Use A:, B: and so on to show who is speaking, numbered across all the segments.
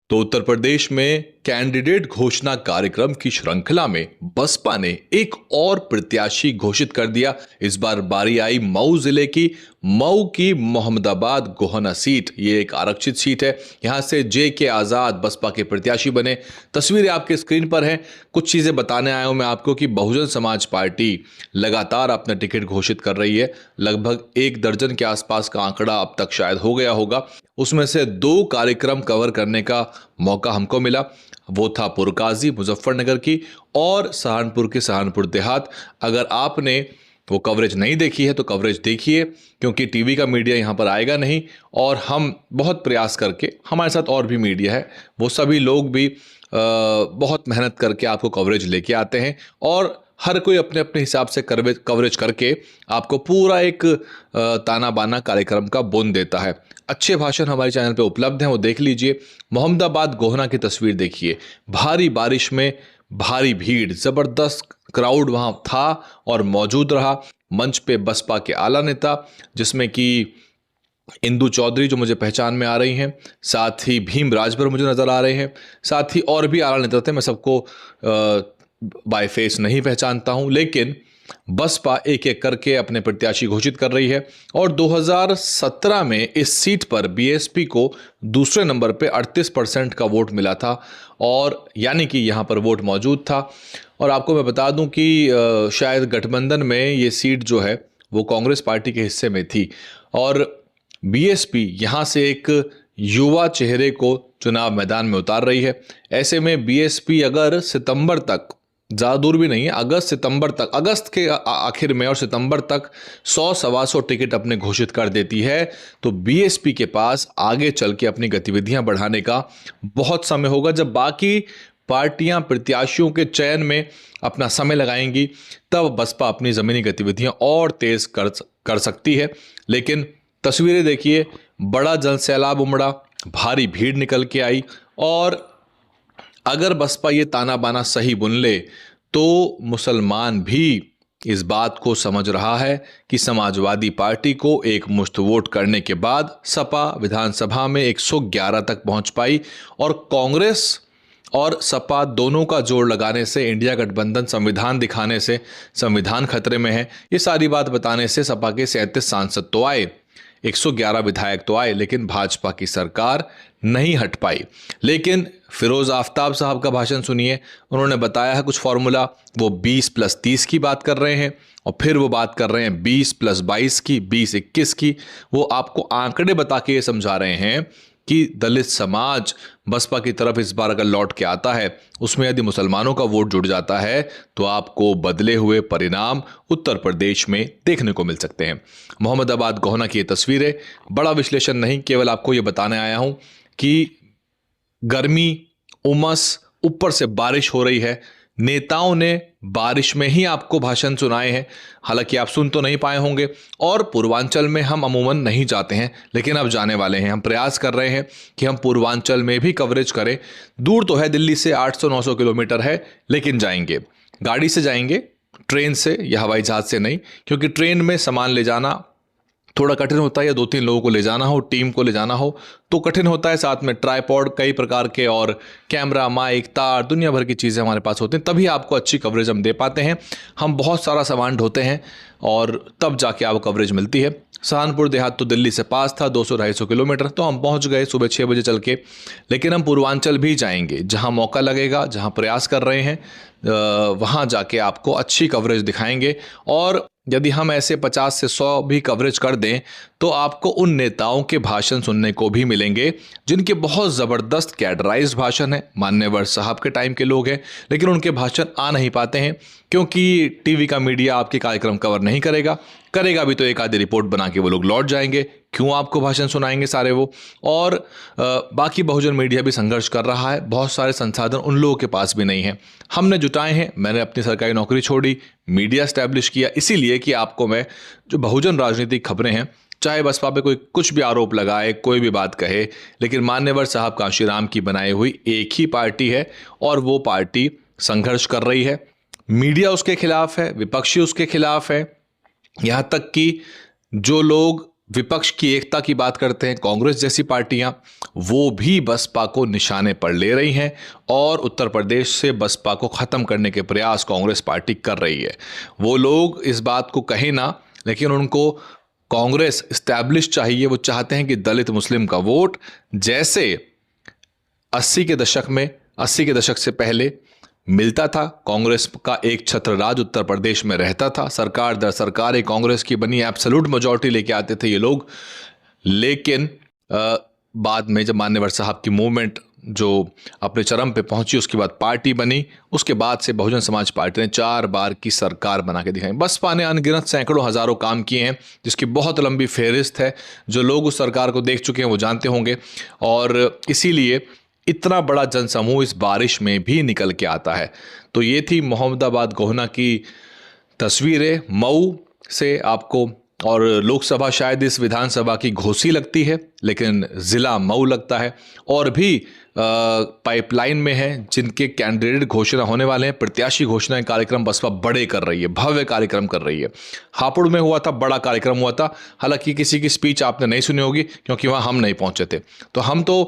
A: तो उत्तर प्रदेश में कैंडिडेट घोषणा कार्यक्रम की श्रृंखला में बसपा ने एक और प्रत्याशी घोषित कर दिया। इस बार बारी आई मऊ की मोहम्मदाबाद गोहना सीट। ये एक आरक्षित सीट है। यहां से जे.के. आजाद बसपा के प्रत्याशी बने। तस्वीरें आपके स्क्रीन पर हैं। कुछ चीजें बताने आया हूं मैं आपको कि बहुजन समाज पार्टी लगातार अपना टिकट घोषित कर रही है। लगभग 1 दर्जन के आसपास का आंकड़ा अब तक शायद हो गया होगा। उसमें से 2 कार्यक्रम कवर करने का मौका हमको मिला। वो था पुरकाजी मुजफ्फरनगर की और सहारनपुर के सहारनपुर देहात। अगर आपने वो कवरेज नहीं देखी है तो कवरेज देखिए, क्योंकि टीवी का मीडिया यहाँ पर आएगा नहीं। और हम बहुत प्रयास करके, हमारे साथ और भी मीडिया है, वो सभी लोग भी बहुत मेहनत करके आपको कवरेज लेके आते हैं। और हर कोई अपने अपने हिसाब से कवरेज करके आपको पूरा एक ताना बाना कार्यक्रम का बुन देता है। अच्छे भाषण हमारे चैनल पे उपलब्ध हैं, वो देख लीजिए। मोहम्मदाबाद गोहना की तस्वीर देखिए। भारी बारिश में भारी भीड़, जबरदस्त क्राउड वहां था और मौजूद रहा। मंच पे बसपा के आला नेता, जिसमें कि इंदु चौधरी जो मुझे पहचान में आ रही हैं, साथ ही भीम राजभर मुझे नजर आ रहे हैं, साथ ही और भी आला नेता थे। मैं सबको बाय फेस नहीं पहचानता हूं, लेकिन बसपा एक एक करके अपने प्रत्याशी घोषित कर रही है। और 2017 में इस सीट पर बीएसपी को दूसरे नंबर पे 38% का वोट मिला था, और यानी कि यहां पर वोट मौजूद था। और आपको मैं बता दूं कि शायद गठबंधन में ये सीट जो है वो कांग्रेस पार्टी के हिस्से में थी, और बीएसपी यहां से एक युवा चेहरे को चुनाव मैदान में उतार रही है। ऐसे में बीएसपी अगर सितंबर तक, ज़्यादा दूर भी नहीं है, अगस्त के आखिर में और सितंबर तक 100-125 टिकट अपने घोषित कर देती है, तो बीएसपी के पास आगे चल के अपनी गतिविधियां बढ़ाने का बहुत समय होगा। जब बाकी पार्टियां प्रत्याशियों के चयन में अपना समय लगाएंगी, तब बसपा अपनी ज़मीनी गतिविधियां और तेज कर सकती है। लेकिन तस्वीरें देखिए, बड़ा जन सैलाब उमड़ा, भारी भीड़ निकल के आई। और अगर बसपा ये ताना बाना सही बुन ले तो मुसलमान भी इस बात को समझ रहा है कि समाजवादी पार्टी को एक मुश्त वोट करने के बाद सपा विधानसभा में 111 तक पहुंच पाई, और कांग्रेस और सपा दोनों का जोड़ लगाने से, इंडिया गठबंधन संविधान दिखाने से संविधान खतरे में है। ये सारी बात बताने से सपा के 37 सांसद तो आए, 111 विधायक तो आए, लेकिन भाजपा की सरकार नहीं हट पाई। लेकिन फिरोज आफ्ताब साहब का भाषण सुनिए। उन्होंने बताया है कुछ फॉर्मूला। वो 20+30 की बात कर रहे हैं, और फिर वो बात कर रहे हैं 20+22 की, 20-21 की। वो आपको आंकड़े बता के ये समझा रहे हैं कि दलित समाज बसपा की तरफ इस बार अगर लौट के आता है, उसमें यदि मुसलमानों का वोट जुड़ जाता है, तो आपको बदले हुए परिणाम उत्तर प्रदेश में देखने को मिल सकते हैं। मोहम्मदाबाद गोहना की ये तस्वीरें, बड़ा विश्लेषण नहीं, केवल आपको ये बताने आया हूं कि गर्मी, उमस, ऊपर से बारिश हो रही है। नेताओं ने बारिश में ही आपको भाषण सुनाए हैं, हालांकि आप सुन तो नहीं पाए होंगे। और पूर्वांचल में हम अमूमन नहीं जाते हैं, लेकिन अब जाने वाले हैं। हम प्रयास कर रहे हैं कि हम पूर्वांचल में भी कवरेज करें। दूर तो है, दिल्ली से 800-900 किलोमीटर है, लेकिन जाएंगे। गाड़ी से जाएंगे, ट्रेन से या हवाई जहाज से नहीं, क्योंकि ट्रेन में सामान ले जाना थोड़ा कठिन होता है, या 2-3 लोगों को ले जाना हो, टीम को ले जाना हो तो कठिन होता है। साथ में ट्राइपॉड कई प्रकार के, और कैमरा, माइक, तार, दुनिया भर की चीज़ें हमारे पास होती हैं, तभी आपको अच्छी कवरेज हम दे पाते हैं। हम बहुत सारा सामान ढोते हैं और तब जाके आपको कवरेज मिलती है। सहारनपुर देहात तो दिल्ली से पास था, 200-250 किलोमीटर, तो हम पहुंच गए सुबह 6 बजे चल के। लेकिन हम पूर्वांचल भी जाएंगे, जहां मौका लगेगा, जहां प्रयास कर रहे हैं, वहां जाके आपको अच्छी कवरेज दिखाएंगे। और यदि हम ऐसे 50 से 100 भी कवरेज कर दें, तो आपको उन नेताओं के भाषण सुनने को भी मिलेंगे जिनके बहुत ज़बरदस्त कैडराइज्ड भाषण है। मान्यवर साहब के टाइम के लोग हैं, लेकिन उनके भाषण आ नहीं पाते हैं, क्योंकि टीवी का मीडिया आपके कार्यक्रम कवर नहीं करेगा भी तो एक आधी रिपोर्ट बना के वो लोग लौट जाएंगे। क्यों आपको भाषण सुनाएंगे सारे वो। और बाकी बहुजन मीडिया भी संघर्ष कर रहा है, बहुत सारे संसाधन उन लोगों के पास भी नहीं है। हमने जुटाए हैं, मैंने अपनी सरकारी नौकरी छोड़ी, मीडिया स्टैब्लिश किया, इसीलिए कि आपको मैं जो बहुजन राजनीतिक खबरें हैं, चाहे बसपा पे कोई कुछ भी आरोप लगाए, कोई भी बात कहे, लेकिन मान्यवर साहब कांशीराम की बनाई हुई एक ही पार्टी है, और वो पार्टी संघर्ष कर रही है। मीडिया उसके खिलाफ है, विपक्षी उसके खिलाफ है, यहाँ तक कि जो लोग विपक्ष की एकता की बात करते हैं, कांग्रेस जैसी पार्टियां वो भी बसपा को निशाने पर ले रही हैं और उत्तर प्रदेश से बसपा को खत्म करने के प्रयास कांग्रेस पार्टी कर रही है। वो लोग इस बात को कहे ना, लेकिन उनको कांग्रेस इस्टेब्लिश चाहिए। वो चाहते हैं कि दलित मुस्लिम का वोट जैसे 80 के दशक से पहले मिलता था, कांग्रेस का एक छत्र राज उत्तर प्रदेश में रहता था, सरकार दर सरकार एक कांग्रेस की बनी, एब्सोल्यूट मेजॉरिटी लेके आते थे ये लोग। लेकिन बाद में जब मान्यवर साहब की मूवमेंट जो अपने चरम पे पहुंची, उसके बाद पार्टी बनी, उसके बाद से बहुजन समाज पार्टी ने 4 बार की सरकार बना के दिखाई। बसपा ने अनगिनत सैकड़ों हजारों काम किए हैं, जिसकी बहुत लंबी फहरिस्त है। जो लोग उस सरकार को देख चुके हैं वो जानते होंगे, और इसीलिए इतना बड़ा जनसमूह इस बारिश में भी निकल के आता है। तो ये थी मोहम्मदाबाद गोहना की तस्वीरें मऊ से आपको। और लोकसभा शायद इस विधानसभा की घोसी लगती है, लेकिन जिला मऊ लगता है। और भी पाइपलाइन में है जिनके कैंडिडेट घोषणा होने वाले हैं, प्रत्याशी घोषणा कार्यक्रम बसपा बड़े कर रही है, भव्य कार्यक्रम कर रही है। हापुड़ में हुआ था, बड़ा कार्यक्रम हुआ था। हालांकि किसी की स्पीच आपने नहीं सुनी होगी क्योंकि वहां हम नहीं पहुंचे थे। तो हम तो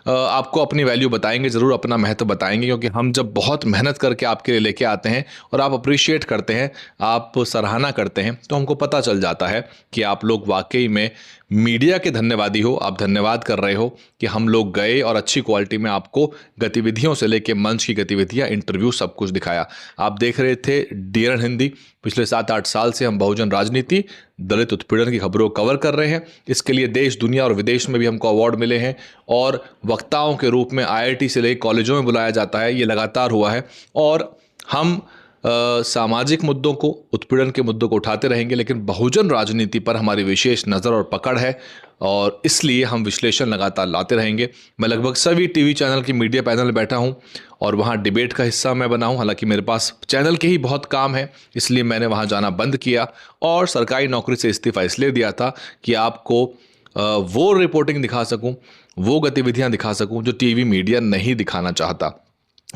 A: आपको अपनी वैल्यू बताएंगे, जरूर अपना महत्व बताएंगे, क्योंकि हम जब बहुत मेहनत करके आपके लिए लेके आते हैं और आप अप्रिशिएट करते हैं, आप सराहना करते हैं, तो हमको पता चल जाता है कि आप लोग वाकई में मीडिया के धन्यवादी हो। आप धन्यवाद कर रहे हो कि हम लोग गए और अच्छी क्वालिटी में आपको गतिविधियों से लेके मंच की गतिविधियां, इंटरव्यू, सब कुछ दिखाया। आप देख रहे थे डीएनएन हिंदी। पिछले 7-8 साल से हम बहुजन राजनीति, दलित उत्पीड़न की खबरों को कवर कर रहे हैं। इसके लिए देश, दुनिया और विदेश में भी हमको अवार्ड मिले हैं, और वक्ताओं के रूप में IIT से लेकर कॉलेजों में बुलाया जाता है। ये लगातार हुआ है, और हम सामाजिक मुद्दों को, उत्पीड़न के मुद्दों को उठाते रहेंगे, लेकिन बहुजन राजनीति पर हमारी विशेष नज़र और पकड़ है, और इसलिए हम विश्लेषण लगातार लाते रहेंगे। मैं लगभग सभी टीवी चैनल की मीडिया पैनल में बैठा हूं, और वहां डिबेट का हिस्सा मैं बना हूं। हालांकि मेरे पास चैनल के ही बहुत काम है, इसलिए मैंने वहां जाना बंद किया, और सरकारी नौकरी से इस्तीफा इसलिए दिया था कि आपको वो रिपोर्टिंग दिखा सकूं, वो गतिविधियां दिखा सकूं जो टीवी मीडिया नहीं दिखाना चाहता।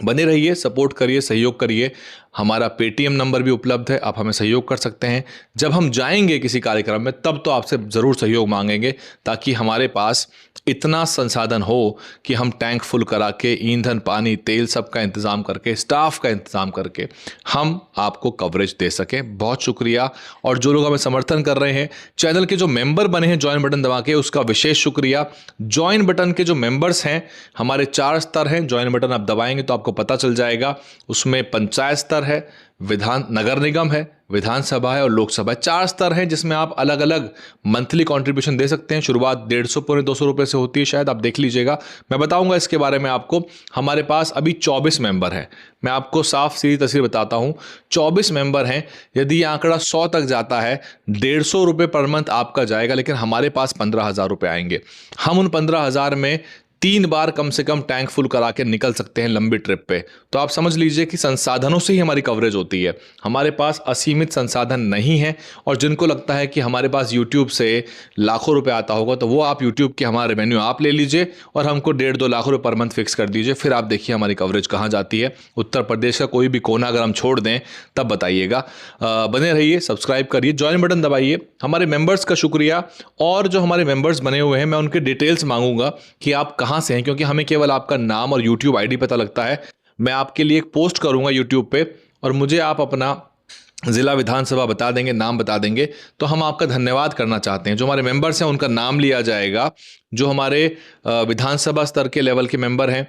A: बने रहिए, सपोर्ट करिए, सहयोग करिए। हमारा पेटीएम नंबर भी उपलब्ध है, आप हमें सहयोग कर सकते हैं। जब हम जाएंगे किसी कार्यक्रम में, तब तो आपसे ज़रूर सहयोग मांगेंगे, ताकि हमारे पास इतना संसाधन हो कि हम टैंक फुल करा के, ईंधन, पानी, तेल सब का इंतज़ाम करके, स्टाफ का इंतज़ाम करके हम आपको कवरेज दे सकें। बहुत शुक्रिया। और जो लोग हमें समर्थन कर रहे हैं, चैनल के जो मेंबर बने हैं ज्वाइन बटन दबा के, उसका विशेष शुक्रिया। ज्वाइन बटन के जो मेंबर्स हैं, हमारे 4 स्तर हैं। ज्वाइन बटन आप दबाएंगे तो आपको पता चल जाएगा। उसमें पंचायत स्तर है, नगर निगम है, विधानसभा है और लोकसभा है। 4 स्तर हैं जिसमें आप अलग अलग मंथली कंट्रीब्यूशन दे सकते हैं। शुरुआत 150 पौने 200 रुपये से होती है, शायद आप देख लीजिएगा, मैं बताऊंगा इसके बारे में आपको। हमारे पास अभी 24 मेंबर हैं। मैं आपको साफ सीधी तस्वीर बताता हूं, 24 मेंबर हैं। यदि यह आंकड़ा 100 तक जाता है, 150 रुपये पर मंथ आपका जाएगा, लेकिन हमारे पास 15,000 रुपये आएंगे। हम उन 15,000 में 3 बार कम से कम टैंक फुल करा के निकल सकते हैं लंबी ट्रिप पे। तो आप समझ लीजिए कि संसाधनों से ही हमारी कवरेज होती है। हमारे पास असीमित संसाधन नहीं है, और जिनको लगता है कि हमारे पास यूट्यूब से लाखों रुपए आता होगा, तो वो आप यूट्यूब के हमारा रेवेन्यू आप ले लीजिए और हमको 1.5-2 लाख रुपए पर मंथ फिक्स कर दीजिए। फिर आप देखिए हमारी कवरेज कहाँ जाती है। उत्तर प्रदेश का कोई भी कोना अगर हम छोड़ दें तब बताइएगा। बने रहिए, सब्सक्राइब करिए, ज्वाइन बटन दबाइए। हमारे मेंबर्स का शुक्रिया। और जो हमारे मेंबर्स बने हुए हैं, मैं उनके डिटेल्स मांगूंगा कि आप कहाँ से हैं, क्योंकि हमें केवल आपका नाम और यूट्यूब आईडी पता लगता है। मैं आपके लिए एक पोस्ट करूंगा यूट्यूब पे, और मुझे आप अपना जिला, विधानसभा बता देंगे, नाम बता देंगे, तो हम आपका धन्यवाद करना चाहते हैं। जो हमारे मेंबर्स हैं उनका नाम लिया जाएगा। जो हमारे विधानसभा स्तर के लेवल के मेंबर हैं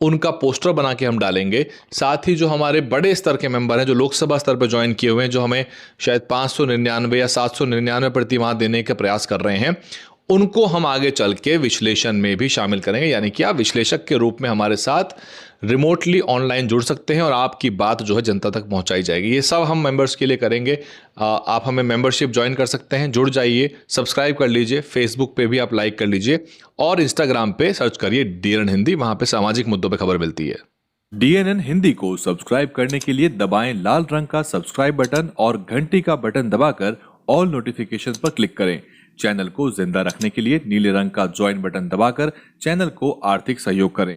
A: उनका पोस्टर बना के हम डालेंगे। साथ ही जो हमारे बड़े स्तर के मेंबर हैं, जो लोकसभा स्तर पर ज्वाइन किए हुए हैं, जो हमें शायद 599 या 799 प्रति माह देने का प्रयास कर रहे हैं, उनको हम आगे चल के विश्लेषण में भी शामिल करेंगे। यानी कि आप विश्लेषक के रूप में हमारे साथ रिमोटली ऑनलाइन जुड़ सकते हैं, और आपकी बात जो है जनता तक पहुंचाई जाएगी। ये सब हम मेंबर्स के लिए करेंगे। आप हमें मेंबरशिप ज्वाइन कर सकते हैं, जुड़ जाइए, सब्सक्राइब कर लीजिए। फेसबुक पे भी आप लाइक कर लीजिए, और इंस्टाग्राम पे सर्च करिए डीएनएन हिंदी, वहां पे सामाजिक मुद्दों पे खबर मिलती है।
B: डीएनएन हिंदी को सब्सक्राइब करने के लिए दबाएं लाल रंग का सब्सक्राइब बटन, और घंटी का बटन दबाकर ऑल नोटिफिकेशन पर क्लिक करें। चैनल को जिंदा रखने के लिए नीले रंग का ज्वाइन बटन दबाकर चैनल को आर्थिक सहयोग करें।